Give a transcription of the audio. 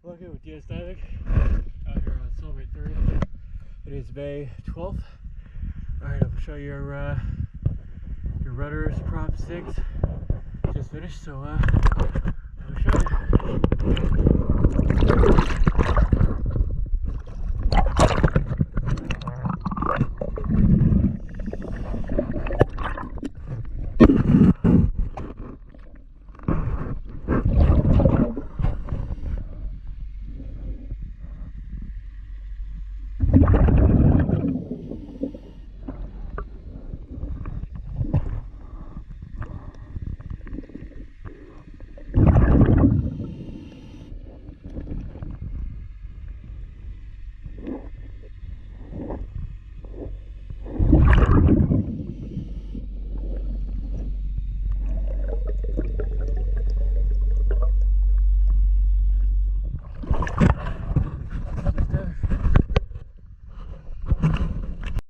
Plugging with DS Diving out here on Soul Mates3. It is May 12th. Alright, I'll show you your rudders, prop 6. Just finished, so I'll show you.